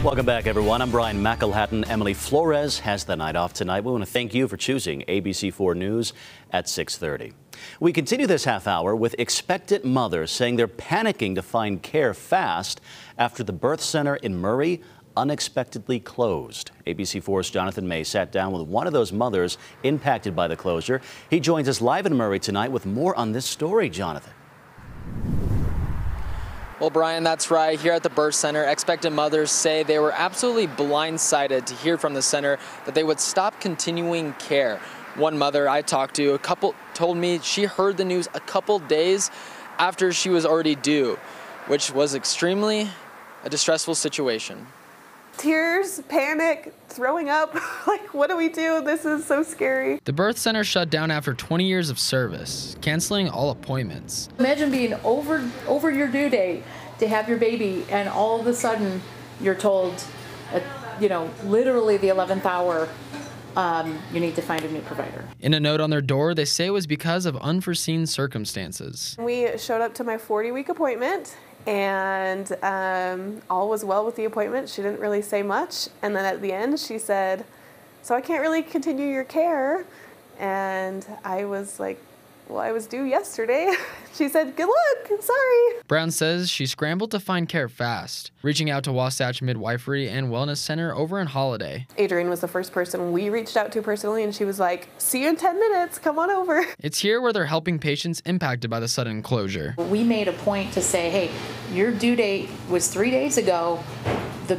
Welcome back, everyone. I'm Brian McElhatton. Emily Flores has the night off tonight. We want to thank you for choosing ABC4 News at 6:30. We continue this half hour with expectant mothers saying they're panicking to find care fast after the birth center in Murray unexpectedly closed. ABC4's Jonathan May sat down with one of those mothers impacted by the closure. He joins us live in Murray tonight with more on this story. Jonathan. Well, Brian, that's right. Here at the birth center, expectant mothers say they were absolutely blindsided to hear from the center that they would stop continuing care. One mother I talked to, told me she heard the news a couple days after she was already due, which was extremely a distressful situation. Tears, panic, throwing up. Like, what do we do? This is so scary. The birth center shut down after 20 years of service, canceling all appointments. Imagine being over your due date to have your baby, and all of a sudden you're told, literally the 11th hour, you need to find a new provider. In a note on their door, they say it was because of unforeseen circumstances. We showed up to my 40-week appointment, and all was well with the appointment. She didn't really say much. And then at the end, she said, "So I can't really continue your care." And I was like, "Well, I was due yesterday." She said, "Good luck, sorry." Brown says she scrambled to find care fast, reaching out to Wasatch Midwifery and Wellness Center over in Holiday. Adrienne was the first person we reached out to personally, and she was like, "See you in 10 minutes, come on over." It's here where they're helping patients impacted by the sudden closure. We made a point to say, hey, your due date was 3 days ago. The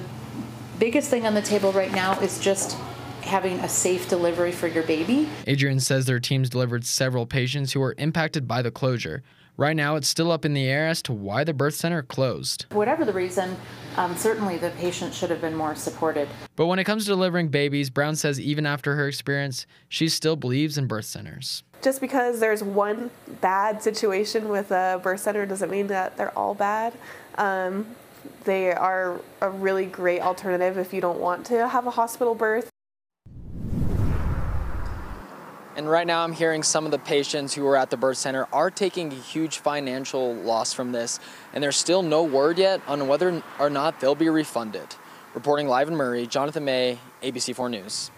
biggest thing on the table right now is just having a safe delivery for your baby. Adrienne says their teams delivered several patients who were impacted by the closure. Right now, it's still up in the air as to why the birth center closed. Whatever the reason, certainly the patient should have been more supported. But when it comes to delivering babies, Brown says even after her experience, she still believes in birth centers. Just because there's one bad situation with a birth center doesn't mean that they're all bad. They are a really great alternative if you don't want to have a hospital birth. And right now I'm hearing some of the patients who were at the birth center are taking a huge financial loss from this, and there's still no word yet on whether or not they'll be refunded. Reporting live in Murray, Jonathan May, ABC4 News.